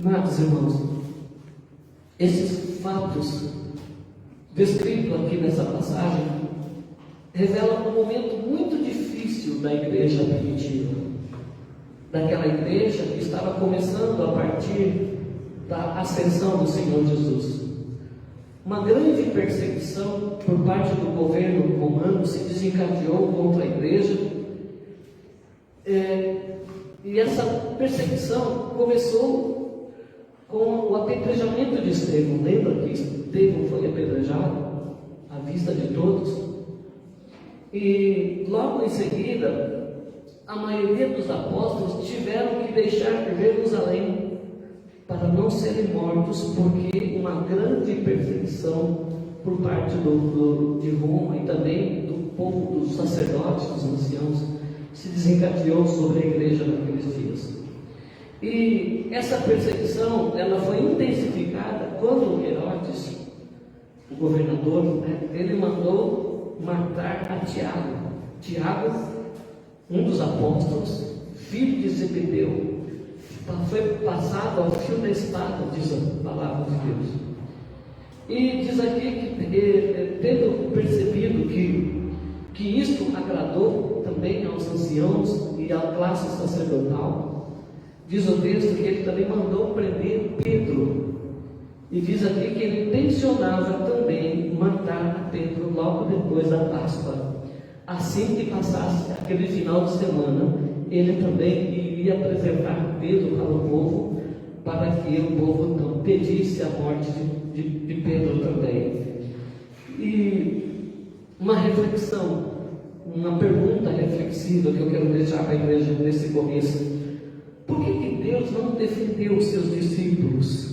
Amados irmãos, esses fatos descritos aqui nessa passagem revelam um momento muito difícil da igreja primitiva, daquela igreja que estava começando a partir da ascensão do Senhor Jesus. Uma grande perseguição por parte do governo romano se desencadeou contra a igreja, e essa perseguição começou com o apedrejamento de Estevão. Lembra que Estevão foi apedrejado à vista de todos? E logo em seguida, a maioria dos apóstolos tiveram que deixar Jerusalém para não serem mortos, porque uma grande perseguição por parte de Roma e também do povo, dos sacerdotes, dos anciãos, se desencadeou sobre a igreja naqueles dias. E essa perseguição, ela foi intensificada quando Herodes, o governador, ele mandou matar a Tiago. Tiago, um dos apóstolos, filho de Zebedeu, foi passado ao fio da espada, diz a palavra de Deus. E diz aqui que, tendo percebido que isto agradou também aos anciãos e à classe sacerdotal, diz o texto que ele também mandou prender Pedro. E diz aqui que ele intencionava também matar a Pedro logo depois da Páscoa. Assim que passasse aquele final de semana, ele também iria apresentar Pedro para o povo, para que o povo então pedisse a morte de Pedro também. E uma reflexão, uma pergunta reflexiva que eu quero deixar para a igreja nesse começo: por que Deus não defendeu os seus discípulos?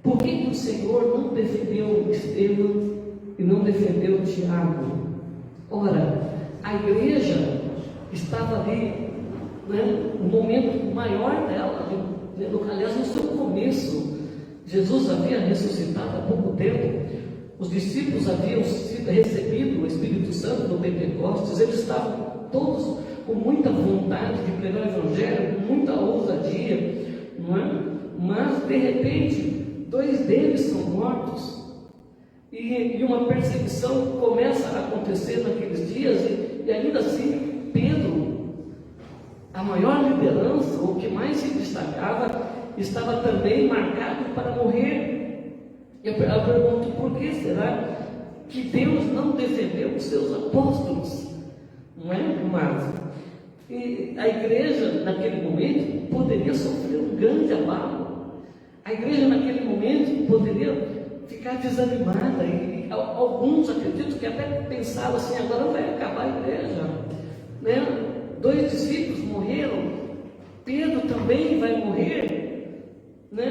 Por que o Senhor não defendeu Estevão e não defendeu Tiago? Ora, a igreja estava ali, no momento maior dela, aliás, no seu começo. Jesus havia ressuscitado há pouco tempo, os discípulos haviam recebido o Espírito Santo no Pentecostes, eles estavam todos com muita vontade de pregar o Evangelho, com muita ousadia, não é? Mas de repente, 2 deles são mortos, e uma perseguição começa a acontecer naqueles dias, e ainda assim Pedro, a maior liderança, o que mais se destacava, estava também marcado para morrer. Eu pergunto, por que será que Deus não defendeu os seus apóstolos? Não é, amados? E a igreja naquele momento poderia sofrer um grande abalo. A igreja naquele momento poderia ficar desanimada, e alguns acredito que até pensavam assim: agora vai acabar a igreja, 2 discípulos morreram, Pedro também vai morrer,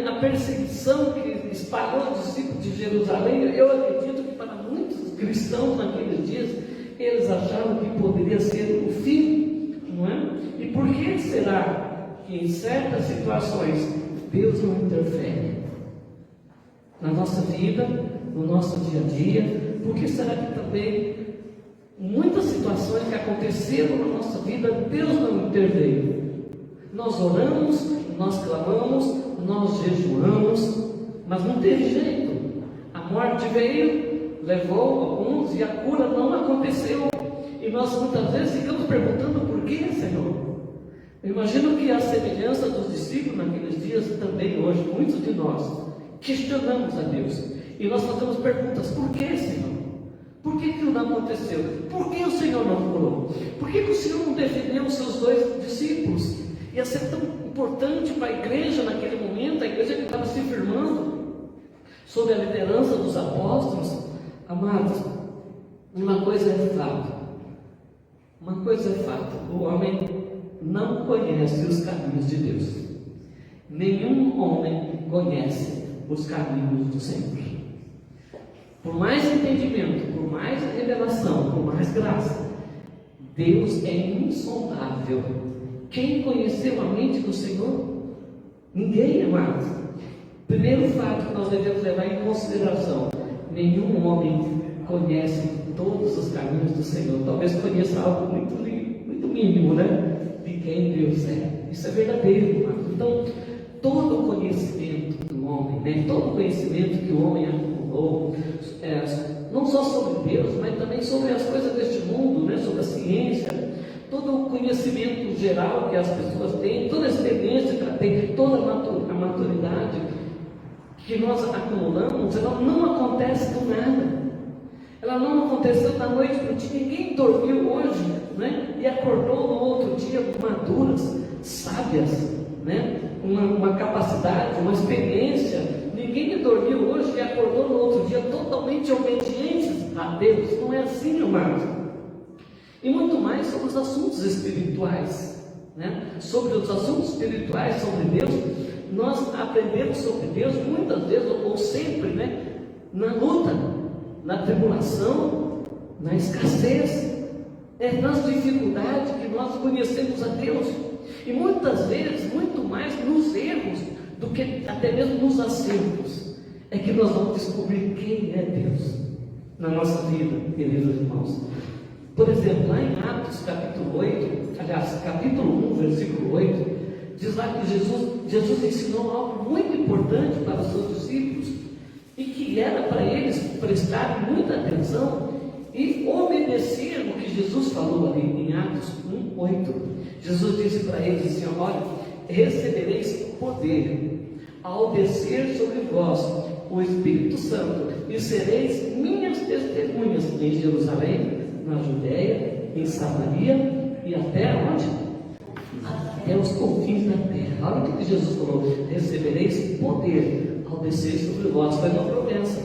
a perseguição que espalhou os discípulos de Jerusalém. Eu acredito que para muitos cristãos naqueles dias, eles achavam que poderia ser o fim, não é? E por que será que em certas situações Deus não interfere na nossa vida, no nosso dia a dia? Por que será que também muitas situações que aconteceram na nossa vida, Deus não interveio? Nós oramos, nós clamamos, nós jejuamos, mas não teve jeito. A morte veio, levou alguns, e a cura não aconteceu. E nós muitas vezes ficamos perguntando: por que, Senhor? Eu imagino que a semelhança dos discípulos naqueles dias, também hoje, muitos de nós questionamos a Deus, e nós fazemos perguntas: por que, Senhor? Por que não aconteceu? Por que o Senhor não curou? Por que o Senhor não defendeu os seus 2 discípulos? Ia ser tão importante para a igreja naquele momento, a igreja que estava se firmando sob a liderança dos apóstolos. Amados, uma coisa é fato, o homem não conhece os caminhos de Deus. Nenhum homem conhece os caminhos do Senhor. Por mais entendimento, por mais revelação, por mais graça, Deus é insondável. Quem conheceu a mente do Senhor? Ninguém, amados. Primeiro fato que nós devemos levar em consideração: nenhum homem conhece todos os caminhos do Senhor. Talvez conheça algo muito mínimo, de quem Deus é. Isso é verdadeiro, amados. Então, todo conhecimento do homem, né? Todo o conhecimento que o homem acumulou, não só sobre Deus, mas também sobre as coisas deste mundo, né? Sobre a ciência, todo o conhecimento geral que as pessoas têm, toda a experiência que ela tem, toda a maturidade que nós acumulamos, ela não acontece do nada. Ela não aconteceu da noite para o dia. Ninguém dormiu hoje, né? E acordou no outro dia maduras, sábias, né? Uma capacidade, uma experiência. Ninguém dormiu hoje e acordou no outro dia totalmente obedientes a Deus. Não é assim, amados. E muito mais sobre os assuntos espirituais, né? Sobre os assuntos espirituais, sobre Deus, nós aprendemos sobre Deus muitas vezes, ou sempre, né? Na luta, na tribulação, na escassez, nas dificuldades que nós conhecemos a Deus. E muitas vezes, muito mais nos erros do que até mesmo nos acertos, é que nós vamos descobrir quem é Deus na nossa vida, queridos irmãos. Por exemplo, lá em Atos capítulo 8, aliás, capítulo 1, versículo 8, diz lá que Jesus ensinou algo muito importante para os seus discípulos, e que era para eles prestarem muita atenção e obedecer o que Jesus falou ali em Atos 1:8. Jesus disse para eles assim: olha, recebereis poder ao descer sobre vós o Espírito Santo, e sereis minhas testemunhas em Jerusalém, na Judéia, em Samaria e até onde? Até os confins da terra. Olha o que Jesus falou: recebereis poder ao descer sobre vós. Foi uma promessa,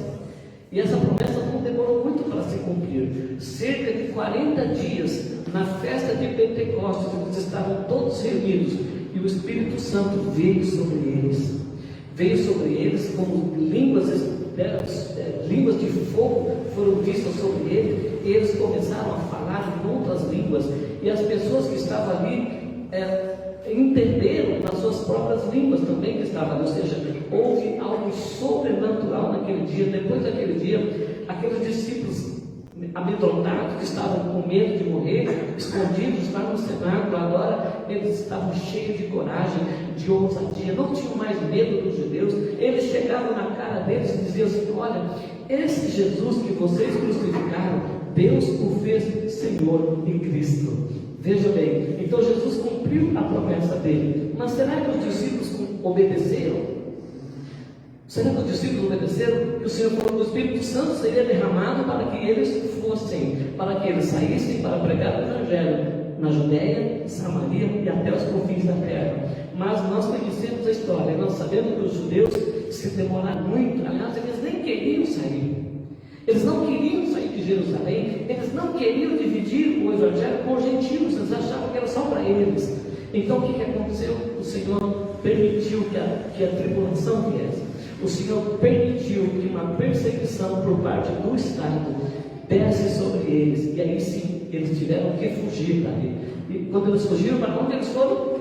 e essa promessa não demorou muito para se cumprir. Cerca de 40 dias, na festa de Pentecostes, eles estavam todos reunidos, e o Espírito Santo veio sobre eles. Veio sobre eles como línguas de fogo foram vistas sobre eles, e eles começaram a falar em outras línguas, e as pessoas que estavam ali entenderam nas suas próprias línguas também que estavam ali. Ou seja, houve algo sobrenatural naquele dia. Depois daquele dia, aqueles discípulos amedrontados, que estavam com medo de morrer, escondidos lá no cenáculo, agora eles estavam cheios de coragem, de ousadia, não tinham mais medo dos judeus. Eles chegavam na cara deles e diziam assim: olha, esse Jesus que vocês crucificaram, Deus o fez Senhor e Cristo. Veja bem, então Jesus cumpriu a promessa dele. Mas será que os discípulos obedeceram? Será que os discípulos obedeceram? Que o Senhor falou que o Espírito Santo seria derramado para que eles fossem, para que eles saíssem para pregar o Evangelho na Judéia, Samaria e até os confins da terra. Mas nós conhecemos a história, nós sabemos que os judeus se demoraram muito. Aliás, eles nem queriam sair. Eles não queriam sair de Jerusalém, eles não queriam dividir o Evangelho com os gentios, eles achavam que era só para eles. Então o que aconteceu? O Senhor permitiu que a tribulação viesse. O Senhor permitiu que uma perseguição por parte do Estado desse sobre eles, e aí sim, eles tiveram que fugir dali. E quando eles fugiram, para onde eles foram?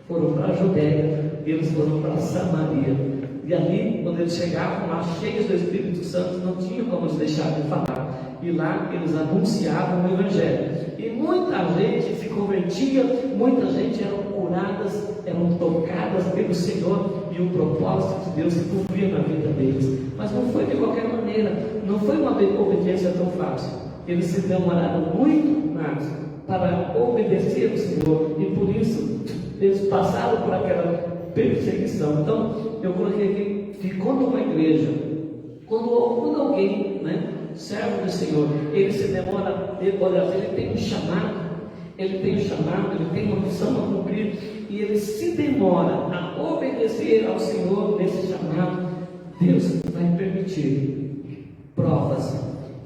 Foram para a Judéia, eles foram para Samaria. E ali, quando eles chegavam lá, cheios do Espírito Santo, não tinham como eles deixar de falar. E lá eles anunciavam o Evangelho. E muita gente se convertia, muita gente eram curadas, eram tocadas pelo Senhor, e o propósito de Deus se cumpria na vida deles. Mas não foi de qualquer maneira, não foi uma obediência tão fácil. Eles se demoraram muito mais para obedecer ao Senhor, e por isso eles passaram por aquela perseguição. Então, eu coloquei aqui que quando uma igreja, quando alguém, servo do Senhor, ele se demora, ele tem um chamado, ele tem uma missão a cumprir, e ele se demora a obedecer ao Senhor nesse chamado, Deus vai permitir provas,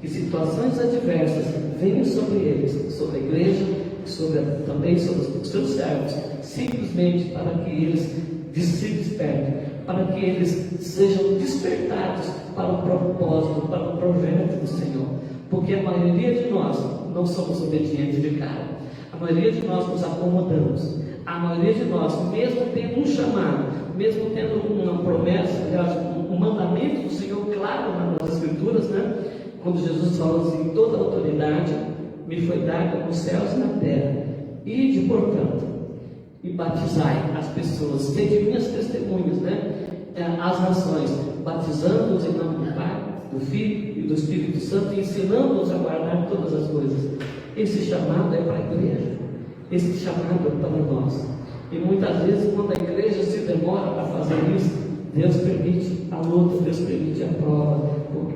que situações adversas venham sobre eles, sobre a igreja, também sobre os seus servos, simplesmente para que eles se despertem, para que eles sejam despertados para o propósito, para o projeto do Senhor. Porque a maioria de nós não somos obedientes de cara, a maioria de nós nos acomodamos, a maioria de nós, mesmo tendo um chamado, mesmo tendo uma promessa, aliás, um mandamento do Senhor claro nas Escrituras, quando Jesus falou assim: toda autoridade me foi dada nos céus e na terra, ide, portanto, e batizai as pessoas, sede minhas testemunhas, às nações, batizando-os em nome do Pai, do Filho e do Espírito Santo, e ensinando-os a guardar todas as coisas. Esse chamado é para a igreja, esse chamado é para nós. E muitas vezes, quando a igreja se demora para fazer isso, Deus permite a luta, Deus permite a prova,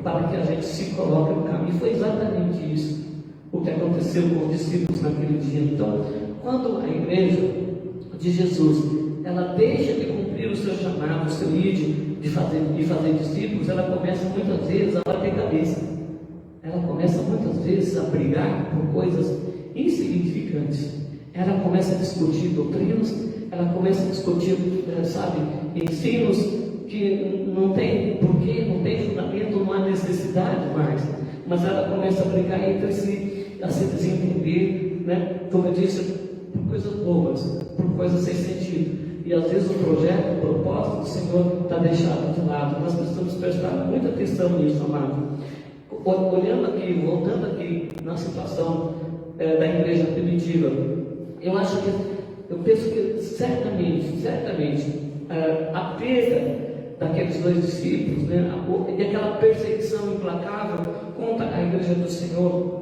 para que a gente se coloque no caminho. Foi exatamente isso o que aconteceu com os discípulos naquele dia. Então, quando a igreja de Jesus, ela deixa de cumprir o seu chamado, o seu id de fazer discípulos, ela começa muitas vezes a bater cabeça. Ela começa muitas vezes a brigar por coisas insignificantes. Ela começa a discutir doutrinas, ela começa a discutir, ensinos que não tem porquê, não tem fundamento, não há necessidade mais. Mas ela começa a brigar entre si, a se desentender, né? Como eu disse, por coisas bobas, por coisas sem sentido. E às vezes o projeto, o propósito do Senhor está deixado de lado. Nós precisamos prestar muita atenção nisso, amado. Olhando aqui, voltando aqui na situação da igreja primitiva, eu penso que certamente, a perda daqueles dois discípulos, né, e aquela perseguição implacável contra a igreja do Senhor,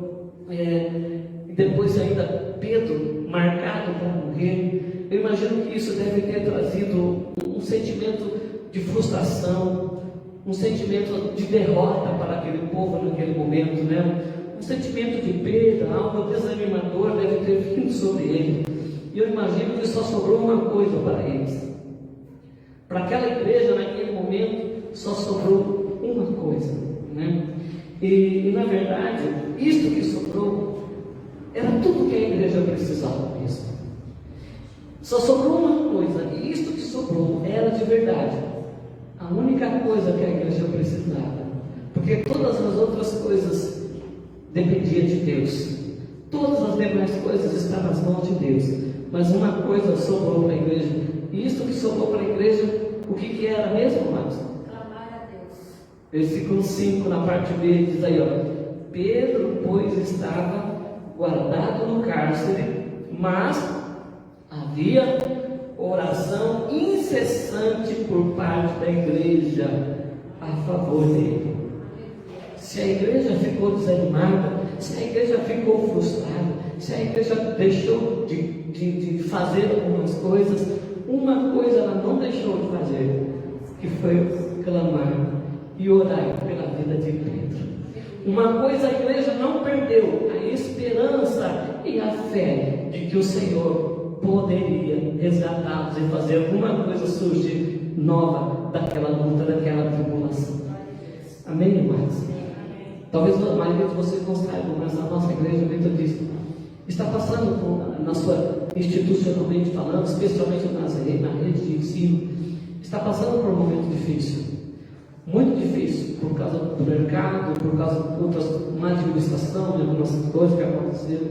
e depois ainda Pedro marcado para morrer, eu imagino que isso deve ter trazido um sentimento de frustração, um sentimento de derrota para aquele povo naquele momento, né? Um sentimento de perda, algo desanimador deve ter vindo sobre ele. E eu imagino que só sobrou uma coisa para eles. Para aquela igreja naquele momento só sobrou uma coisa, né? E na verdade, isto que sobrou era tudo que a igreja precisava mesmo. Só sobrou uma coisa, e isto que sobrou era de verdade a única coisa que a igreja precisava, porque todas as outras coisas dependiam de Deus, todas as demais coisas estão nas mãos de Deus, mas uma coisa sobrou para a igreja, e isto que sobrou para a igreja, o que era mesmo, amados? Clamar a Deus. Versículo 5, na parte B, diz aí, Pedro, pois, estava guardado no cárcere, mas havia oração incessante por parte da igreja a favor dele. Se a igreja ficou desanimada, se a igreja ficou frustrada, se a igreja deixou de fazer algumas coisas, uma coisa ela não deixou de fazer, que foi clamar e orar pela vida de Pedro. Uma coisa a igreja não perdeu: a esperança e a fé de que o Senhor poderia resgatá-los e fazer alguma coisa surgir nova daquela luta, daquela tribulação. Amém, irmãos? Talvez a maioria de vocês não saibam, mas a nossa igreja metodista está passando na sua, institucionalmente falando, especialmente na rede de ensino, está passando por um momento difícil, muito difícil, por causa do mercado, por causa de outras, uma administração, de algumas coisas que aconteceram.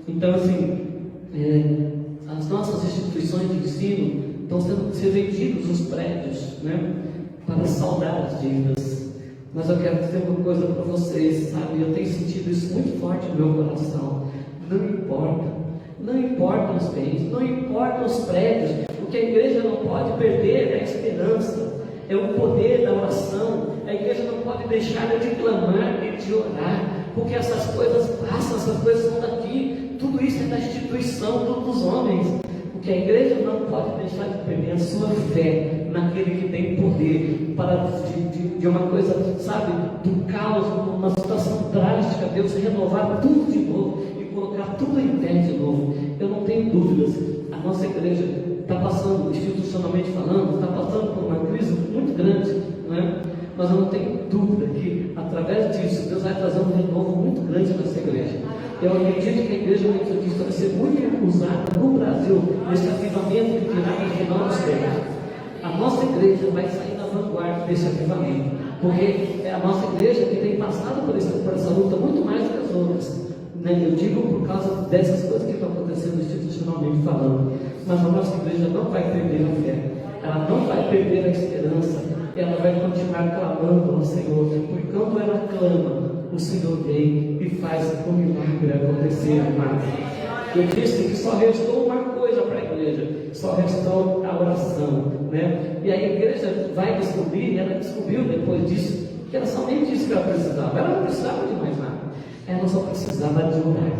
Então, assim, as nossas instituições de ensino estão sendo vendidos os prédios, né, para saldar as dívidas. Mas eu quero dizer uma coisa para vocês, sabe? Eu tenho sentido isso muito forte no meu coração. Não importam os bens, não importam os prédios. O que a igreja não pode perder é a esperança, é o poder da oração. A igreja não pode deixar de clamar e de orar, porque essas coisas passam, essas coisas são daqui. Tudo isso é da instituição dos homens. O que a igreja não pode deixar de perder é a sua fé naquele que tem poder para de uma coisa, sabe, do caos, uma situação drástica, Deus renovar tudo de novo e colocar tudo em pé de novo. Eu não tenho dúvidas, a nossa igreja está passando, institucionalmente falando, está passando por uma crise muito grande, não é? Mas eu não tenho dúvida que através disso Deus vai trazer um renovo muito grande nessa igreja. Eu acredito que a igreja metodista vai ser muito usada no Brasil nesse avivamento que virá no final dos tempos. A nossa igreja vai sair na vanguarda desse avivamento, porque é a nossa igreja que tem passado por essa luta muito mais do que as outras, né? Eu digo por causa dessas coisas que estão acontecendo institucionalmente falando. Mas a nossa igreja não vai perder a fé, ela não vai perder a esperança, ela vai continuar clamando ao Senhor, porque quando ela clama, o Senhor vem e faz o milagre acontecer, amado. Eu disse que só restou uma coisa para a igreja, só restou a oração. né? E aí a igreja vai descobrir, e ela descobriu depois disso, que era somente isso que ela precisava. Ela não precisava de mais nada. Ela só precisava de orar.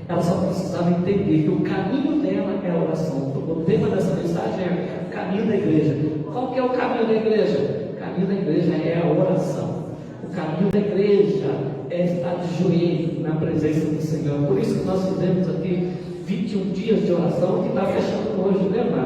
Ela só precisava entender que o caminho dela é a oração. O tema dessa mensagem é o caminho da igreja. Qual que é o caminho da igreja? O caminho da igreja é a oração. O caminho da igreja é estar de joelho na presença do Senhor. Por isso que nós fizemos aqui 21 dias de oração, que está fechando hoje, né, irmão?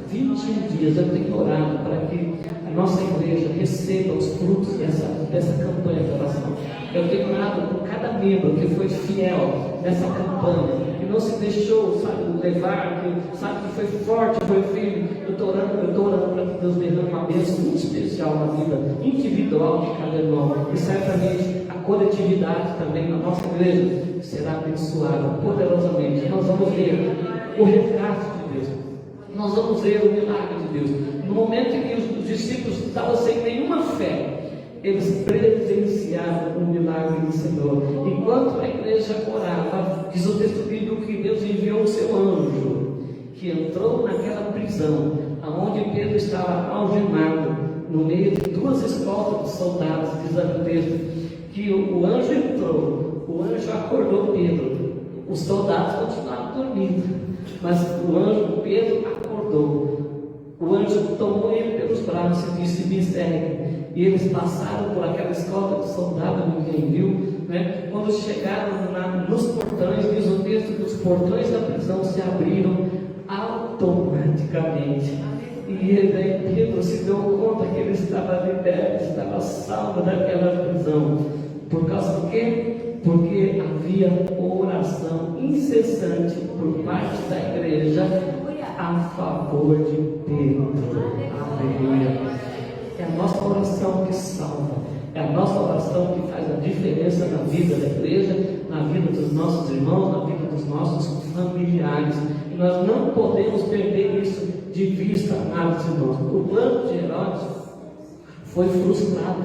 21 dias eu tenho orado para que a nossa igreja receba os frutos dessa campanha de oração. Eu tenho orado por cada membro que foi fiel nessa campanha, que não se deixou, sabe, levar, que sabe que foi forte, foi firme. Eu estou orando para que Deus derrame uma bênção muito especial na vida individual de cada irmão. E certamente a coletividade também na nossa igreja será abençoada poderosamente. Nós vamos ver o retrato de Deus. Nós vamos ver o milagre de Deus. No momento em que os discípulos estavam sem nenhuma fé, eles presenciaram o milagre do Senhor. Enquanto a igreja orava, diz o texto bíblico que Deus enviou o seu anjo, que entrou naquela prisão, aonde Pedro estava algemado, no meio de duas escoltas de soldados. Diz o texto que o anjo entrou, o anjo acordou Pedro. Os soldados continuaram dormindo, mas o Pedro acordou. O anjo tomou ele pelos braços e disse: me segue. E eles passaram por aquela escolta de soldado, ninguém viu, né? Quando chegaram nos portões, diz o texto que os portões da prisão se abriram automaticamente. E Pedro se deu conta que ele estava liberto, estava salvo daquela prisão. Por causa do quê? Porque havia oração incessante por parte da igreja a favor de Pedro. Aleluia. É a nossa oração que salva, é a nossa oração que faz a diferença na vida da igreja, na vida dos nossos irmãos, na vida dos nossos familiares. E nós não podemos perder isso de vista, amados irmãos. O plano de Herodes foi frustrado.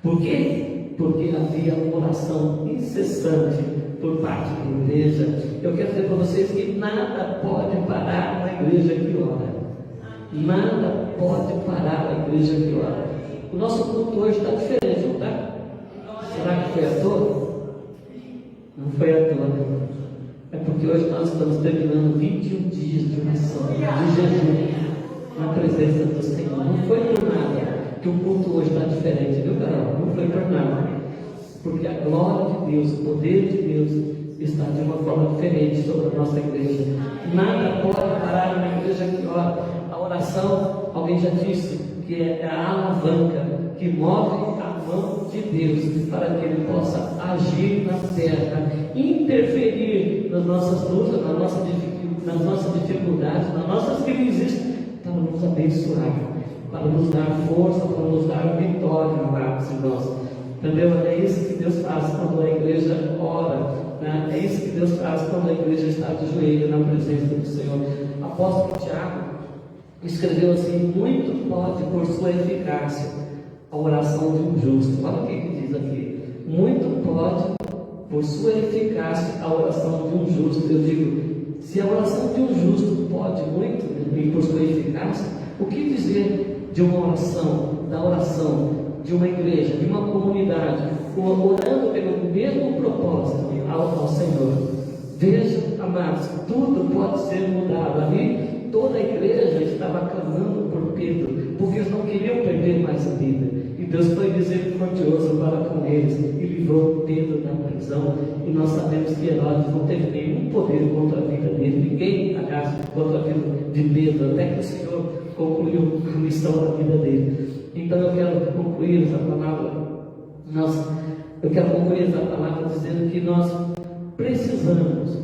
Por quê? Porque havia oração incessante por parte da igreja. Eu quero dizer para vocês que nada pode parar na igreja que ora. Nada pode parar a igreja que ora. O nosso culto hoje está diferente, não está? Será que foi à toa? Não foi à toa. É porque hoje nós estamos terminando 21 dias de oração, de jejum, na presença do Senhor. Não foi por nada que o culto hoje está diferente, viu, Carol? Não foi por nada. Porque a glória de Deus, o poder de Deus está de uma forma diferente sobre a nossa igreja. Nada pode parar na igreja que ora. A oração, alguém já disse, que é a alavanca que move a mão de Deus para que Ele possa agir na terra, interferir nas nossas lutas, nas nossas dificuldades, nas nossas crises, para nos abençoar, para nos dar força, para nos dar vitória, amados irmãos. Entendeu? É isso que Deus faz quando a igreja ora, né? É isso que Deus faz quando a igreja está de joelho na presença do Senhor. O apóstolo Tiago escreveu assim: muito pode por sua eficácia a oração de um justo. Olha o que diz aqui: muito pode por sua eficácia a oração de um justo. Eu digo, se a oração de um justo pode muito e por sua eficácia, o que dizer de uma oração, da oração de uma igreja, de uma comunidade, orando pelo mesmo propósito ao Senhor? Veja, amados, tudo pode ser mudado. Ali toda a igreja estava clamando por Pedro, porque eles não queriam perder mais a vida. E Deus foi misericordioso para com eles e livrou Pedro da prisão. E nós sabemos que Herodes não teve nenhum poder contra a vida dele, ninguém, aliás, contra a vida de Pedro, até que o Senhor concluiu a missão da vida dele. Então eu quero concluir essa palavra, dizendo que nós precisamos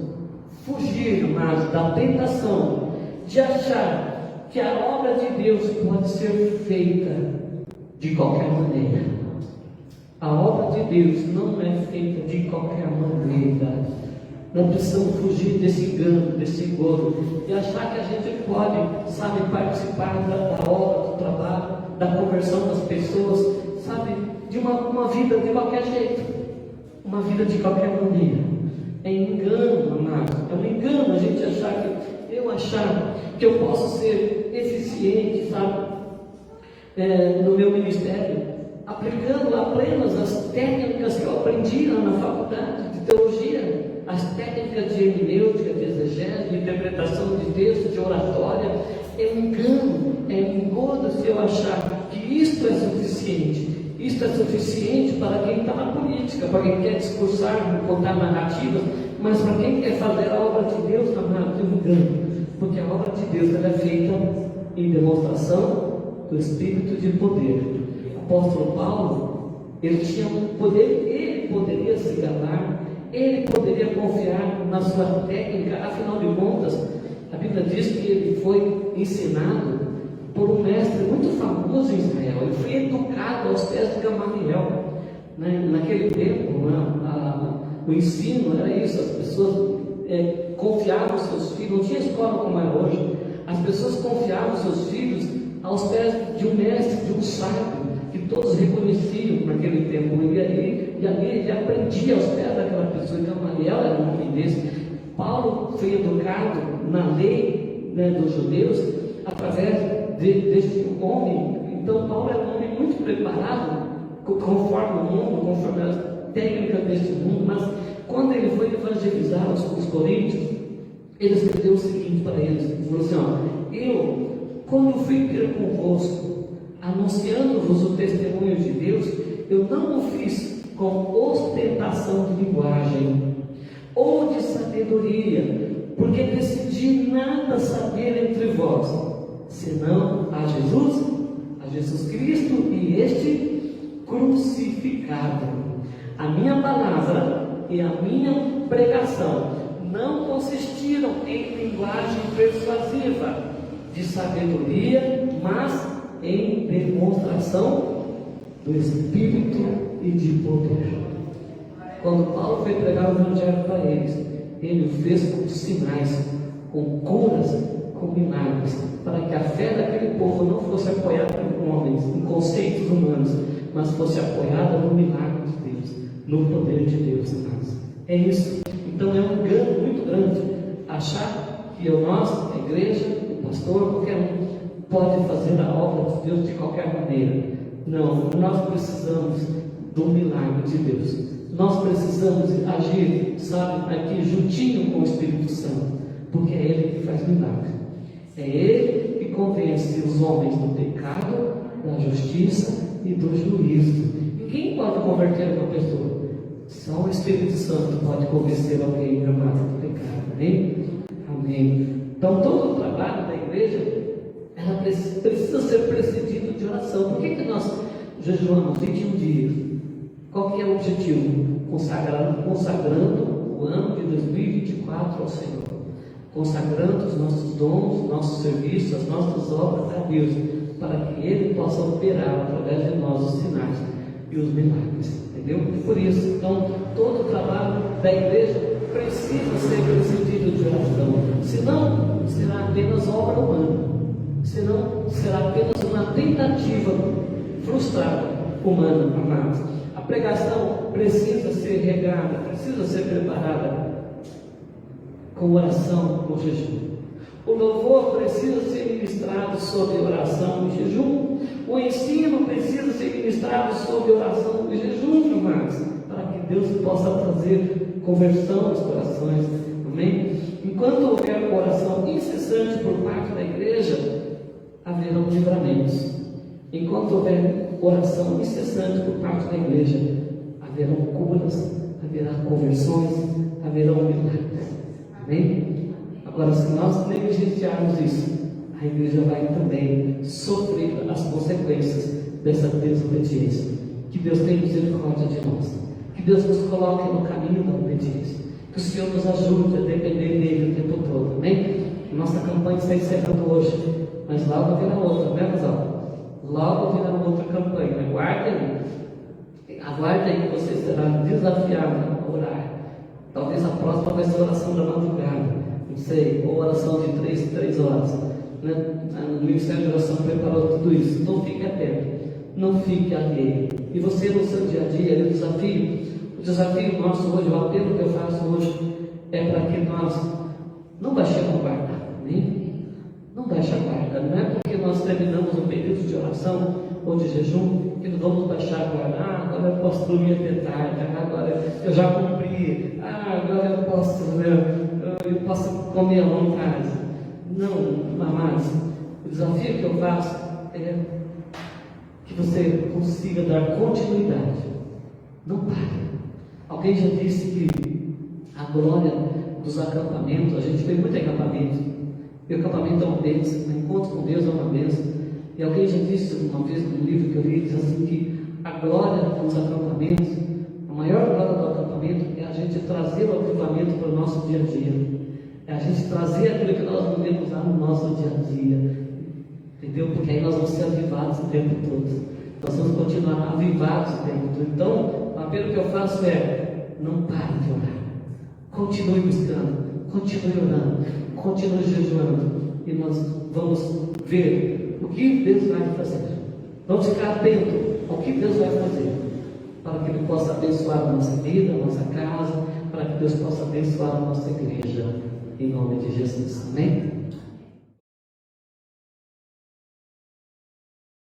fugir, mas da tentação de achar que a obra de Deus pode ser feita de qualquer maneira. A obra de Deus não é feita de qualquer maneira. Nós precisamos fugir desse engano, desse engodo, e achar que a gente pode, sabe, participar da obra, do trabalho, da conversão das pessoas, sabe, de uma vida de qualquer jeito, uma vida de qualquer maneira. É engano, amado. É um engano a gente achar eu achar que eu posso ser eficiente, sabe, no meu ministério, aplicando apenas as técnicas que eu aprendi lá na faculdade de teologia, as técnicas de hermenêutica, de exegese, de interpretação de texto, de oratória. É um engano, é um engodo se eu achar que isto é suficiente. Isto é suficiente para quem está na política, para quem quer discursar, contar narrativas, mas para quem quer fazer a obra de Deus, não é um engano, porque a obra de Deus ela é feita em demonstração do Espírito de poder. O apóstolo Paulo, ele tinha um poder, ele poderia se gabar, ele poderia confiar na sua técnica, afinal de contas, a Bíblia diz que ele foi ensinado por um mestre muito famoso em Israel. Ele foi educado aos pés de Gamaliel. Naquele tempo, o ensino era isso, as pessoas confiavam seus filhos, não tinha escola como é hoje, as pessoas confiavam seus filhos aos pés de um mestre, de um sábio, que todos reconheciam naquele tempo. E ali ele aprendia aos pés daquela pessoa. Gamaliel era um homem desse. Paulo foi educado na lei dos judeus através deste homem. Então Paulo era um homem muito preparado, conforme o mundo, conforme as técnicas deste mundo. Mas quando ele foi evangelizar os coríntios, ele escreveu o seguinte para eles: ele falou assim, eu, quando fui ter convosco, anunciando-vos o testemunho de Deus, eu não o fiz com ostentação de linguagem ou de sabedoria, porque decidi nada saber entre vós, senão a Jesus Cristo e este crucificado. A minha palavra e a minha pregação não consistiram em linguagem persuasiva de sabedoria, mas em demonstração do Espírito e de poder. Quando Paulo foi pregar o Evangelho para eles, ele o fez com sinais, com curas, com milagres, para que a fé daquele povo não fosse apoiada por homens, em conceitos humanos, mas fosse apoiada no milagre de Deus, no poder de Deus. É isso. Então é um engano muito grande achar que nós, a igreja, o pastor, qualquer um, pode fazer a obra de Deus de qualquer maneira. Não, nós precisamos do milagre de Deus. Nós precisamos agir, sabe, aqui juntinho com o Espírito Santo, porque é Ele que faz milagre. É Ele que convence os homens do pecado, da justiça e do juízo. Ninguém pode converter uma pessoa. Só o Espírito Santo pode convencer alguém amado do pecado. Amém? Amém. Então todo o trabalho da igreja, ela precisa ser precedido de oração. Por que nós jejuamos 21 dias? Qual que é o objetivo? Consagrando o ano de 2024 ao Senhor, consagrando os nossos dons, os nossos serviços, as nossas obras a Deus, para que Ele possa operar através de nós os sinais e os milagres, entendeu? Por isso, então, todo o trabalho da igreja precisa ser precedido de oração, senão será apenas obra humana, senão será apenas uma tentativa frustrada humana, amados. A pregação precisa ser regada, precisa ser preparada com oração, com jejum. O louvor precisa ser ministrado sob oração e jejum. O ensino precisa ser ministrado sob oração e jejum, irmãos, para que Deus possa trazer conversão nos corações. Amém? Enquanto houver oração incessante por parte da igreja, haverão livramentos. Enquanto houver oração incessante por parte da igreja, haverão curas, haverá conversões, haverão milagres. Amém? Agora, se nós negligenciarmos isso, a igreja vai também sofrer as consequências dessa desobediência. Que Deus tenha misericórdia de nós, que Deus nos coloque no caminho da obediência, que o Senhor nos ajude a depender dele o tempo todo. Amém? Nossa campanha está encerrando hoje, mas logo virá outra, né, pessoal? Logo virá outra campanha. Aguardem que você será desafiado a orar. Talvez a próxima vai ser oração da madrugada, não sei, ou oração de 3 horas, né? O Ministério de Oração preparou tudo isso. Então fique atento, não fique alheio. E você no seu dia a dia, o desafio nosso hoje, o apelo que eu faço hoje é para que nós não baixemos a guarda. Não baixa a guarda. Não é porque nós terminamos um período de oração ou de jejum que nós vamos baixar a guarda. Agora eu posso dormir até tarde. Agora eu já cumpri. Agora eu posso comer à vontade. Não, amados. O desafio que eu faço é que você consiga dar continuidade. Não pare. Alguém já disse que a glória dos acampamentos, a gente fez muito acampamento. E o acampamento é uma bênção, o encontro com Deus é uma bênção. E alguém já disse uma vez no livro que eu li, diz assim que a glória dos acampamentos, a maior glória do acampamento é a gente trazer o avivamento para o nosso dia a dia. É a gente trazer aquilo que nós vivemos lá no nosso dia a dia. Entendeu? Porque aí nós vamos ser avivados o tempo todo. Nós vamos continuar avivados o tempo todo. Então, o apelo que eu faço é: não pare de orar. Continue buscando, continue orando, continue jejuando. E nós vamos ver o que Deus vai fazer. Vamos ficar atentos ao que Deus vai fazer, para que Ele possa abençoar a nossa vida, a nossa casa, para que Deus possa abençoar a nossa igreja, em nome de Jesus. Amém?